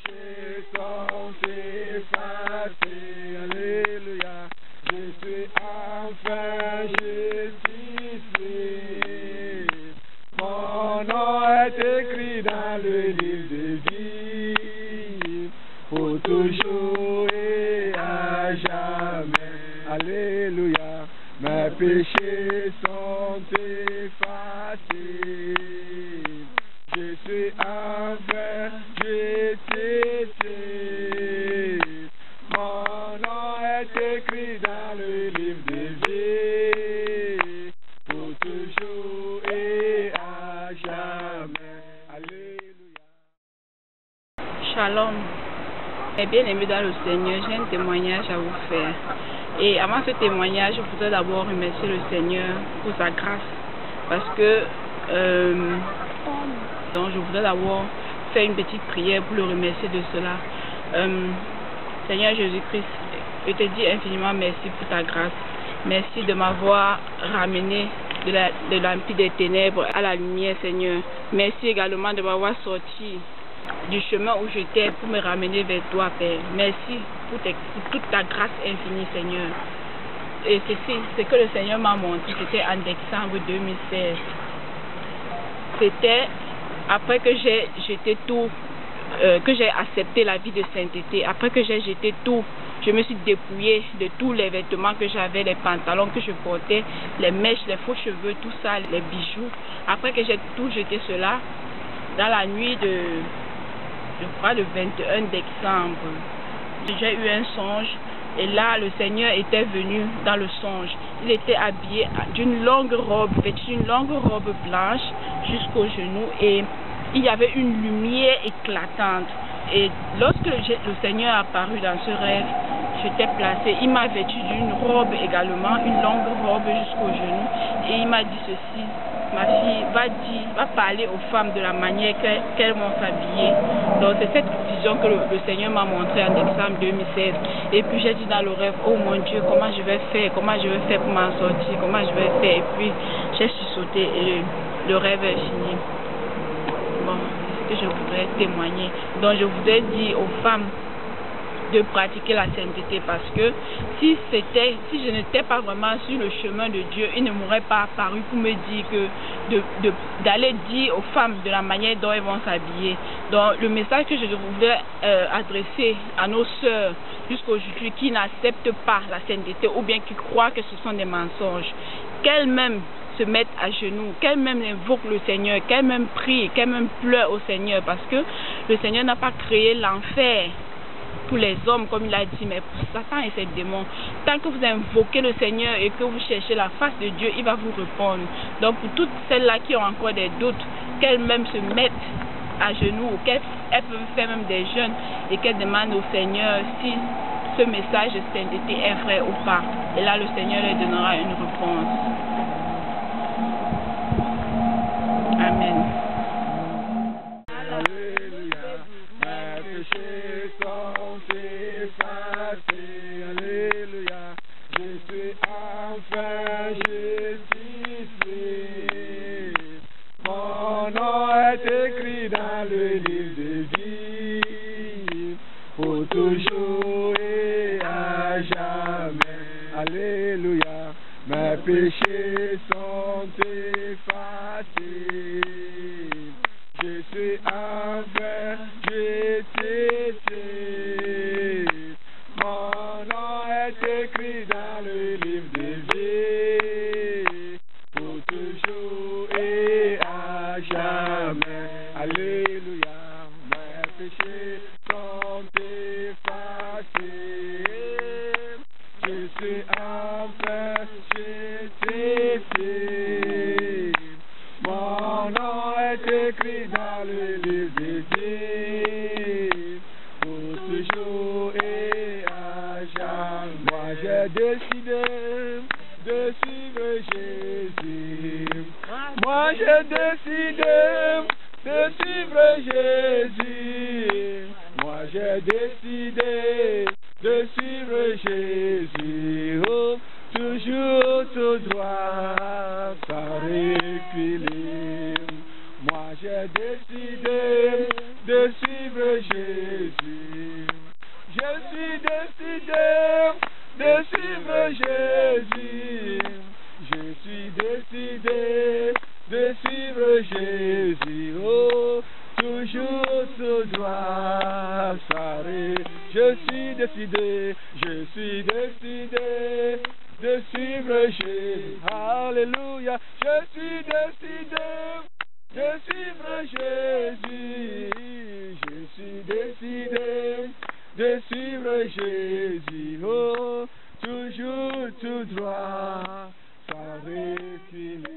péchés sont effacés. Alléluia. Je suis enfin justifié. Mon nom est écrit dans le livre de vie, pour toujours et à jamais. Alléluia. Mes péchés sont effacés. Je suis enfin justifié. Mon nom est écrit dans le livre de vie, pour toujours et à jamais. Alléluia. Shalom. Mes bien-aimés dans le Seigneur, j'ai un témoignage à vous faire. Et avant ce témoignage, je voudrais d'abord remercier le Seigneur pour sa grâce. Parce que donc je voudrais d'abord faire une petite prière pour le remercier de cela. Seigneur Jésus-Christ, je te dis infiniment merci pour ta grâce. Merci de m'avoir ramené de l'empire des ténèbres à la lumière, Seigneur. Merci également de m'avoir sorti du chemin où j'étais pour me ramener vers toi, Père. Merci pour toute ta grâce infinie, Seigneur. Et c'est que le Seigneur m'a montré, c'était en décembre 2016. C'était après que j'ai jeté tout, que j'ai accepté la vie de sainteté, après que j'ai jeté tout, je me suis dépouillée de tous les vêtements que j'avais, les pantalons que je portais, les mèches, les faux cheveux, tout ça, les bijoux. Après que j'ai tout jeté cela, dans la nuit de, je crois, le 21 décembre, j'ai eu un songe. Et là, le Seigneur était venu dans le songe. Il était habillé d'une longue robe, vêtu d'une longue robe blanche jusqu'aux genoux. Et il y avait une lumière éclatante. Et lorsque le Seigneur est apparu dans ce rêve, j'étais placé. Il m'a vêtu d'une robe également, une longue robe jusqu'aux genoux. Et il m'a dit ceci: ma fille, va parler aux femmes de la manière qu'elles vont s'habiller. Donc c'est cette vision que le Seigneur m'a montré en décembre 2016. Et puis j'ai dit dans le rêve: oh mon Dieu, comment je vais faire pour m'en sortir, comment je vais faire. Et puis j'ai sursauté et le rêve est fini. Bon, c'est ce que je voudrais témoigner. Donc je voudrais dire aux femmes de pratiquer la sainteté, parce que si je n'étais pas vraiment sur le chemin de Dieu, il ne m'aurait pas apparu pour me dire que d'aller dire aux femmes de la manière dont elles vont s'habiller. Donc le message que je voudrais adresser à nos sœurs jusqu'aujourd'hui qui n'acceptent pas la sainteté ou bien qui croient que ce sont des mensonges, qu'elles-mêmes se mettent à genoux, qu'elles-mêmes invoquent le Seigneur, qu'elles-mêmes prient, qu'elles-mêmes pleurent au Seigneur, parce que le Seigneur n'a pas créé l'enfer pour les hommes, comme il a dit, mais pour Satan et ses démons. Tant que vous invoquez le Seigneur et que vous cherchez la face de Dieu, il va vous répondre. Donc pour toutes celles-là qui ont encore des doutes, qu'elles-mêmes se mettent à genoux, ou qu'elles peuvent faire même des jeûnes et qu'elles demandent au Seigneur si ce message de sainteté est vrai ou pas. Et là, le Seigneur leur donnera une réponse. Amen. Alléluia, je suis enfin justifié. Mon nom est écrit dans le livre de vie, pour toujours et à jamais. Alléluia, mes péchés sont effacés. Je suis enfin justifié. Mon nom est écrit dans le livre de vie, pour toujours et à jamais. Alléluia, mes péchés sont effacés. Je suis enfin justifié. Mon nom est écrit dans le livre de vie, pour toujours et à jamais. Moi j'ai décidé de suivre Jésus. Moi j'ai décidé de suivre Jésus. Moi j'ai décidé de suivre Jésus. Oh, toujours tout droit, sans reculer. Moi j'ai décidé de suivre Jésus. Je suis décidé de suivre Jésus. Je suis décidé de suivre Jésus. Oh, toujours tout droit s'arrêter. Je suis décidé de suivre Jésus. Alléluia. Je suis décidé de suivre Jésus. Je suis décidé de suivre Jésus. Oh, toujours tout droit, sans reculer.